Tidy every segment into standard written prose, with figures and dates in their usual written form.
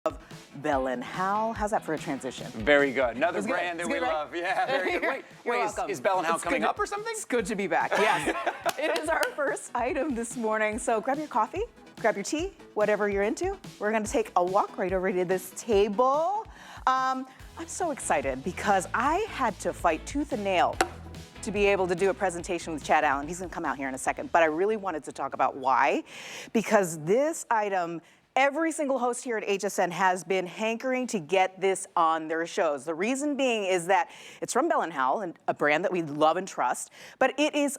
of Bell & Howell. How's that for a transition? Very good. Another brand that we love. Yeah, very good. Wait, You're welcome. is Bell & Howell coming up or something? It's good to be back, yes. It is our first item this morning, so grab your coffee, grab your tea, whatever you're into. We're gonna take a walk right over to this table. I'm so excited because I had to fight tooth and nail to be able to do a presentation with Chad Allen. He's gonna come out here in a second, but I really wanted to talk about why, because this item, every single host here at HSN has been hankering to get this on their shows. The reason being is that it's from Bell & Howell, and a brand that we love and trust, but it is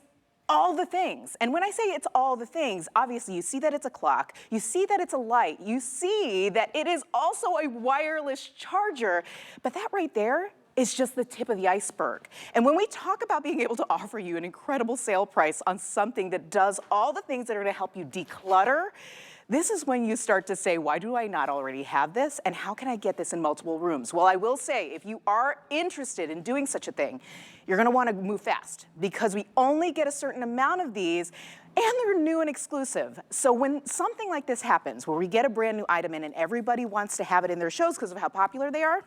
all the things. And when I say it's all the things, obviously you see that it's a clock, you see that it's a light, you see that it is also a wireless charger, but that right there is just the tip of the iceberg. And when we talk about being able to offer you an incredible sale price on something that does all the things that are gonna help you declutter, this is when you start to say, why do I not already have this? And how can I get this in multiple rooms? Well, I will say, if you are interested in doing such a thing, you're gonna wanna move fast because we only get a certain amount of these and they're new and exclusive. So when something like this happens, where we get a brand new item in and everybody wants to have it in their shows because of how popular they are,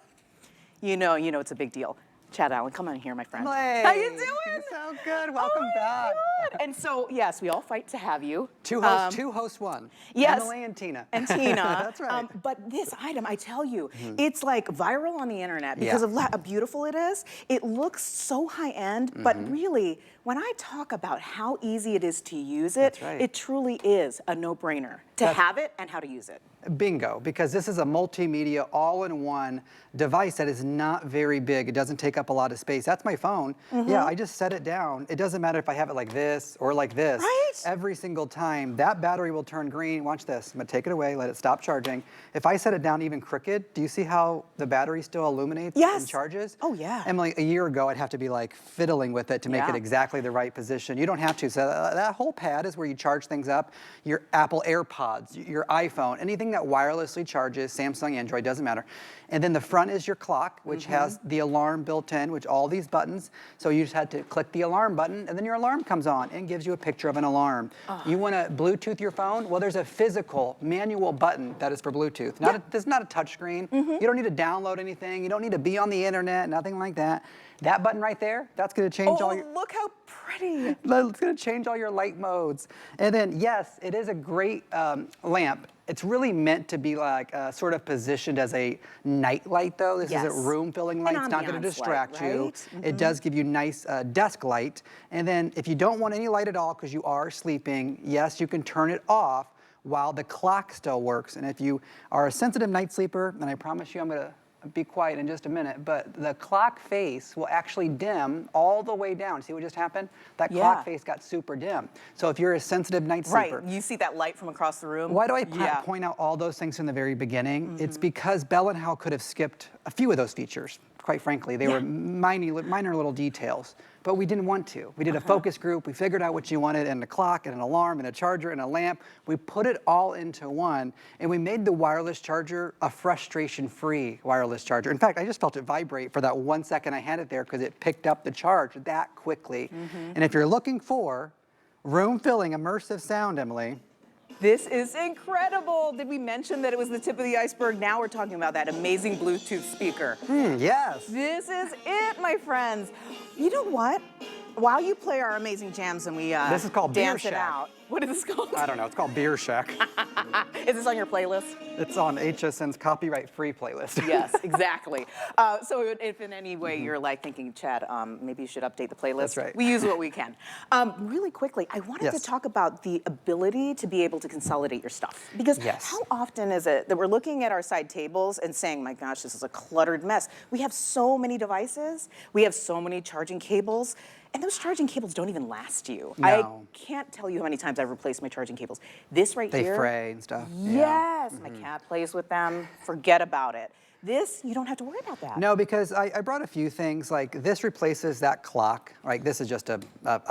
you know it's a big deal. Chad Allen, come on here, my friend. Hey, how you doing? So good. Welcome back. God. And so, yes, we all fight to have you. Two hosts won. Yes. Emily and Tina. And Tina. That's right. But this item, I tell you, it's like viral on the internet because of how beautiful it is. It looks so high-end, but really, when I talk about how easy it is to use it, it truly is a no-brainer to have it and how to use it. Bingo, because this is a multimedia all-in-one device that is not very big. It doesn't take up a lot of space. That's my phone. Yeah, I just set it down. It doesn't matter if I have it like this or like this. Right? Every single time, that battery will turn green. Watch this. I'm gonna take it away, let it stop charging. If I set it down even crooked, do you see how the battery still illuminates and charges? Oh, yeah. Emily, a year ago, I'd have to be like fiddling with it to make it exactly the right position. You don't have to. So that whole pad is where you charge things up. Your Apple AirPods, your iPhone, anything that wirelessly charges, Samsung, Android, doesn't matter. And then the front is your clock, which has the alarm built in, which all these buttons. So you just had to click the alarm button, and then your alarm comes on and gives you a picture of an alarm. You want to Bluetooth your phone? Well, there's a physical manual button that is for Bluetooth. This is not a touch screen. You don't need to download anything. You don't need to be on the internet, nothing like that. That button right there, that's going to change all your... look how pretty. It's going to change all your light modes. And then, yes, it is a great lamp. It's really meant to be like sort of positioned as a night light, though. This is a room-filling light. It's not going to distract you. It does give you nice desk light. And then if you don't want any light at all because you are sleeping, yes, you can turn it off while the clock still works. And if you are a sensitive night sleeper, and I promise you I'm going to be quiet in just a minute, but the clock face will actually dim all the way down. See what just happened? That clock face got super dim. So if you're a sensitive night sleeper. Right, you see that light from across the room. Why do I point out all those things from the very beginning? It's because Bell & Howell could have skipped a few of those features. Quite frankly, they were minor little details, but we didn't want to. We did a focus group, we figured out what you wanted, and a clock, and an alarm, and a charger, and a lamp. We put it all into one, and we made the wireless charger a frustration-free wireless charger. In fact, I just felt it vibrate for that 1 second I had it there because it picked up the charge that quickly. And if you're looking for room-filling immersive sound, Emily, this is incredible. Did we mention that it was the tip of the iceberg? Now we're talking about that amazing Bluetooth speaker. Yes. This is it, my friends. You know what? While you play our amazing jams and we this is called dance Beer it Shack. out. What is this called? I don't know. It's called Beer Shack. Is this on your playlist? It's on HSN's copyright-free playlist. Yes, exactly. So if in any way you're like thinking, Chad, maybe you should update the playlist. That's right. We use what we can. Really quickly, I wanted to talk about the ability to be able to consolidate your stuff. Because how often is it that we're looking at our side tables and saying, my gosh, this is a cluttered mess. We have so many devices. We have so many charging cables. And those charging cables don't even last you. No. I can't tell you how many times I've replaced my charging cables. This right here. They fray and stuff. Yes, my cat plays with them. Forget about it. This, you don't have to worry about that. No, because I brought a few things. Like this replaces that clock. Like this is just a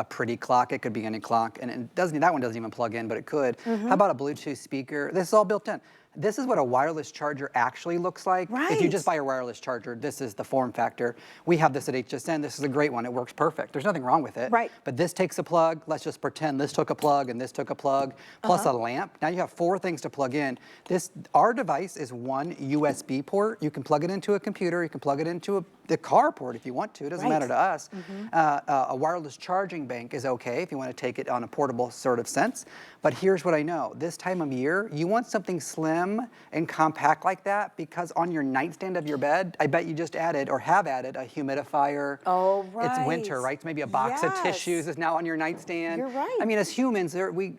pretty clock. It could be any clock, and it doesn't. That one doesn't even plug in, but it could. How about a Bluetooth speaker? This is all built in. This is what a wireless charger actually looks like. Right. If you just buy a wireless charger, this is the form factor. We have this at HSN. This is a great one. It works perfect. There's nothing wrong with it. Right. But this takes a plug. Let's just pretend this took a plug and this took a plug, plus a lamp. Now you have 4 things to plug in. Our device is one USB port. You can plug it into a computer. You can plug it into the car port if you want to. It doesn't matter to us. A wireless charging bank is okay if you want to take it on a portable sort of sense. But here's what I know. This time of year, you want something slim and compact like that, because on your nightstand of your bed, I bet you just added or have added a humidifier. Oh, right. It's winter, right? So maybe a box of tissues is now on your nightstand. You're right. I mean, as humans, we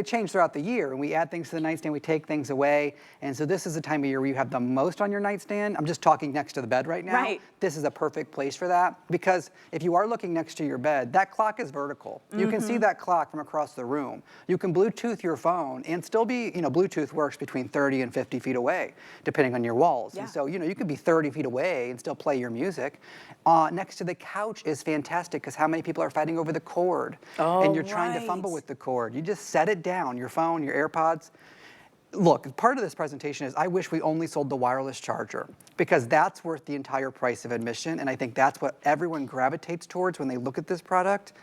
change throughout the year, and we add things to the nightstand, we take things away. And so this is the time of year where you have the most on your nightstand. I'm just talking next to the bed right now. Right. This is a perfect place for that, because if you are looking next to your bed, that clock is vertical. You can see that clock from across the room. You can Bluetooth your phone and still be, Bluetooth works between 30 and 50 feet away, depending on your walls. Yeah. And so, you could be 30 feet away and still play your music. Next to the couch is fantastic, because how many people are fighting over the cord? And you're trying to fumble with the cord. You just set it down, your phone, your AirPods. Look, part of this presentation is I wish we only sold the wireless charger, because that's worth the entire price of admission, and I think that's what everyone gravitates towards when they look at this product.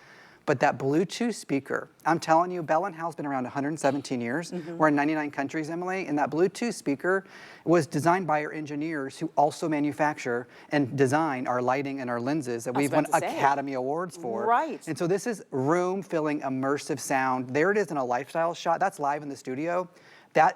But that Bluetooth speaker, I'm telling you, Bell & Howell's been around 117 years. We're in 99 countries, Emily, and that Bluetooth speaker was designed by our engineers who also manufacture and design our lighting and our lenses that we've won Academy Awards for. Right. And so this is room-filling, immersive sound. There it is in a lifestyle shot. That's live in the studio.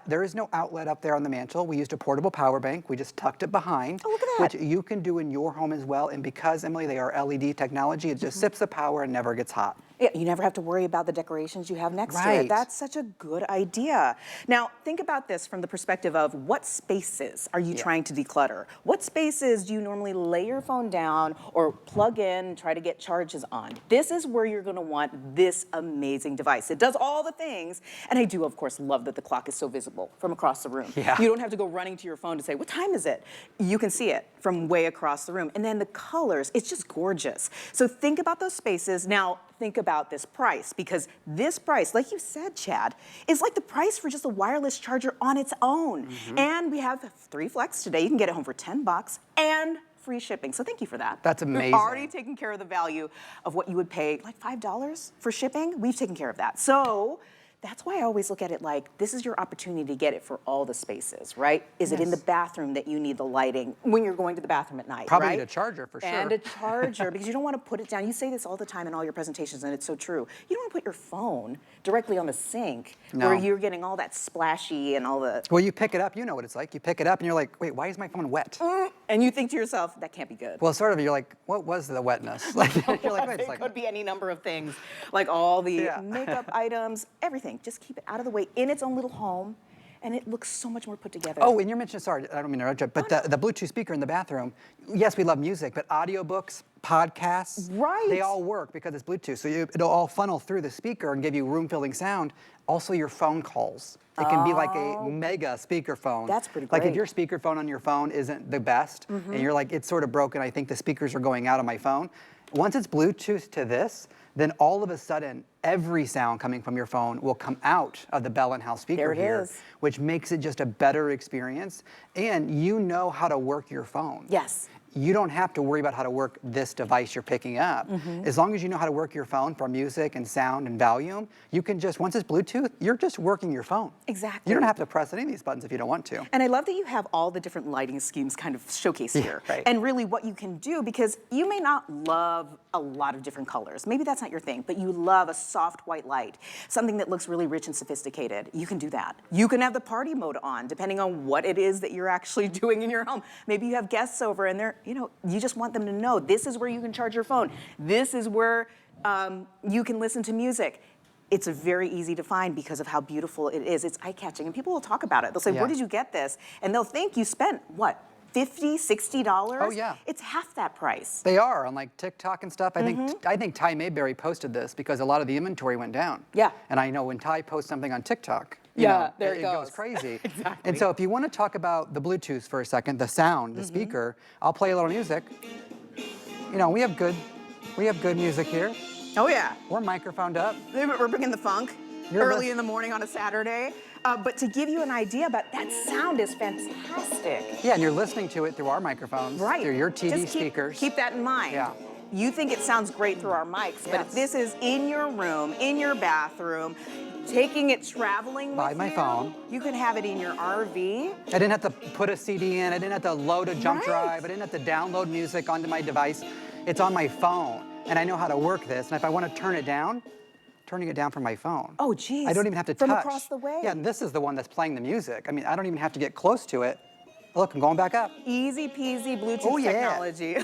There is no outlet up there on the mantle. We used a portable power bank. We just tucked it behind. Oh, look at that. Which you can do in your home as well. And because, Emily, they are LED technology, it just sips the power and never gets hot. Yeah, you never have to worry about the decorations you have next to it. That's such a good idea. Now, think about this from the perspective of what spaces are you trying to declutter? What spaces do you normally lay your phone down or plug in, try to get charges on? This is where you're going to want this amazing device. It does all the things, and I do, of course, love that the clock is so visible from across the room. Yeah. You don't have to go running to your phone to say, what time is it? You can see it from way across the room. And then the colors, it's just gorgeous. So think about those spaces. Now, think about this price, because this price, like you said, Chad, is like the price for just a wireless charger on its own. And we have 3 Flex today. You can get it home for $10 and free shipping. So thank you for that. That's amazing. We've already taken care of the value of what you would pay, like $5 for shipping. We've taken care of that. So that's why I always look at it like this is your opportunity to get it for all the spaces, right? Is it in the bathroom that you need the lighting when you're going to the bathroom at night, Probably right? need a charger for sure. And a charger, because you don't want to put it down. You say this all the time in all your presentations, and it's so true. You don't want to put your phone directly on the sink where you're getting all that splashy and all the... Well, you pick it up, you know what it's like. You pick it up and you're like, wait, why is my phone wet? And you think to yourself, that can't be good. Well, sort of, you're like, what was the wetness? Like, you're like, wait a It second. could be any number of things, like all the makeup items, everything. Just keep it out of the way in its own little home, and it looks so much more put together. Oh, and you mentioned, sorry, I don't mean to interrupt you, but the Bluetooth speaker in the bathroom, yes, we love music, but audiobooks, podcasts, they all work because it's Bluetooth. So it'll all funnel through the speaker and give you room-filling sound. Also, your phone calls. It can be like a mega speakerphone. That's pretty Like great. if your speakerphone on your phone isn't the best, and you're like, it's sort of broken, I think the speakers are going out on my phone. Once it's Bluetooth to this, then all of a sudden, every sound coming from your phone will come out of the Bell & Howell speaker here, which makes it just a better experience. And you know how to work your phone. Yes. You don't have to worry about how to work this device you're picking up. As long as you know how to work your phone for music and sound and volume, you can just, once it's Bluetooth, you're just working your phone. Exactly. You don't have to press any of these buttons if you don't want to. And I love that you have all the different lighting schemes kind of showcased here. Right. And really what you can do, because you may not love a lot of different colors. Maybe that's not your thing, but you love a soft white light, something that looks really rich and sophisticated. You can do that. You can have the party mode on, depending on what it is that you're actually doing in your home. Maybe you have guests over and they're, you just want them to know this is where you can charge your phone. This is where you can listen to music. It's very easy to find because of how beautiful it is. It's eye-catching, and people will talk about it. They'll say, where did you get this? And they'll think you spent, what, $50, $60? Oh, yeah. It's half that price. They are on like TikTok and stuff. I think Ty Mayberry posted this because a lot of the inventory went down. Yeah. And I know when Ty posts something on TikTok, there it goes crazy. Exactly. And so if you want to talk about the Bluetooth for a second, the sound, the speaker, I'll play a little music. We have good music here. Oh, yeah. We're microphoned up. We're bringing the funk early in the morning on a Saturday. But to give you an idea about that sound is fantastic. Yeah, and you're listening to it through our microphones, Right. through your TV Just speakers. Keep that in mind. Yeah. You think it sounds great through our mics, but if this is in your room, in your bathroom, taking it traveling By with my you, phone. you can have it in your RV. I didn't have to put a CD in, I didn't have to load a jump Right. drive, I didn't have to download music onto my device. It's on my phone, and I know how to work this, and if I want to turn it down, turning it down from my phone. Oh, geez. I don't even have to From touch. across the way. Yeah, and this is the one that's playing the music. I mean, I don't even have to get close to it. Look, I'm going back up. Easy peasy Bluetooth Oh, yeah. technology.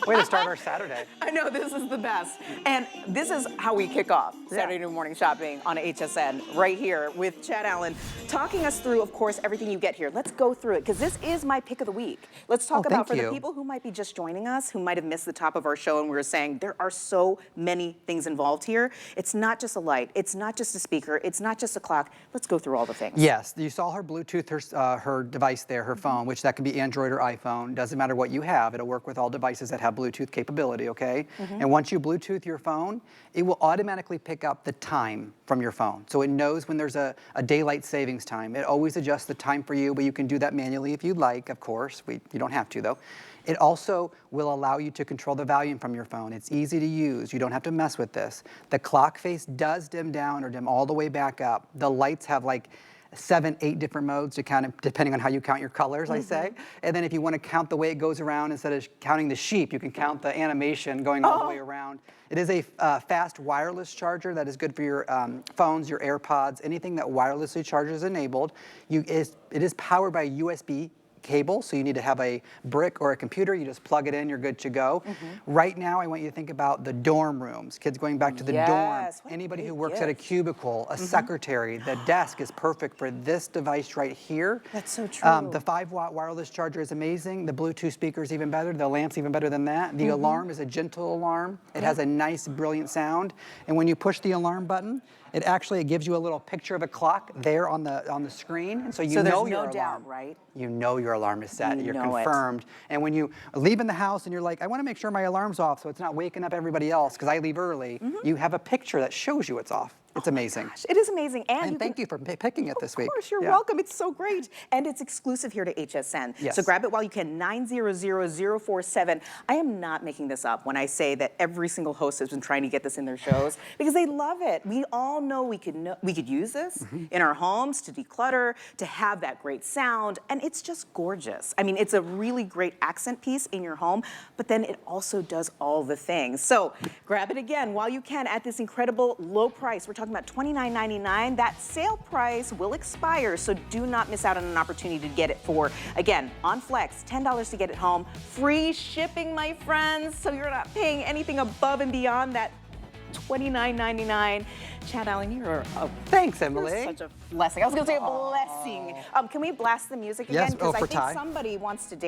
Way to start our Saturday. I know, this is the best. And this is how we kick off Saturday morning shopping on HSN right here with Chad Allen, talking us through, of course, everything you get here. Let's go through it because this is my pick of the week. Let's talk about for the people who might be just joining us, who might have missed the top of our show, and we were saying there are so many things involved here. It's not just a light. It's not just a speaker. It's not just a clock. Let's go through all the things. Yes, you saw her Bluetooth, her device there, her phone, which that can be Android or iPhone. Doesn't matter what you have. It'll work with all devices that have Bluetooth capability, okay? And once you Bluetooth your phone, it will automatically pick up the time from your phone. So it knows when there's a daylight savings time. It always adjusts the time for you, but you can do that manually if you'd like, of course. You don't have to, though. It also will allow you to control the volume from your phone. It's easy to use. You don't have to mess with this. The clock face does dim down or dim all the way back up. The lights have like 7, 8 different modes to count, depending on how you count your colors, I say. And then if you want to count the way it goes around, instead of counting the sheep, you can count the animation going all the way around. It is a fast wireless charger that is good for your phones, your AirPods, anything that wirelessly charges enabled. It is powered by USB cable, so you need to have a brick or a computer. You just plug it in, you're good to go. Right now, I want you to think about the dorm rooms, kids going back to the dorm, anybody who works at a cubicle, a secretary. The desk is perfect for this device right here. That's so true. The 5-watt wireless charger is amazing. The Bluetooth speaker is even better. The lamp's even better than that. The alarm is a gentle alarm. It has a nice, brilliant sound. And when you push the alarm button, it gives you a little picture of a clock there on the screen, and so you know your alarm. Doubt, right? You know your alarm is set. You're know confirmed. And when you leave in the house and you're like, I want to make sure my alarm's off so it's not waking up everybody else because I leave early, you have a picture that shows you it's off. It's amazing. Gosh, it is amazing. And thank you for picking it this week. Of course, you're welcome. It's so great. And it's exclusive here to HSN. Yes. So grab it while you can, 900-047. I am not making this up when I say that every single host has been trying to get this in their shows because they love it. We all know we could use this in our homes to declutter, to have that great sound, and it's just gorgeous. I mean, it's a really great accent piece in your home, but then it also does all the things. So grab it again while you can at this incredible low price. We're talking about $29.99. That sale price will expire, so do not miss out on an opportunity to get it for, again, on Flex, $10 to get it home. Free shipping, my friends, so you're not paying anything above and beyond that $29.99. Chad Allen, you're Thanks, Emily. You're such a blessing. I was going to say a blessing. Can we blast the music again? Yes, Because I for think Ty. somebody wants to dance.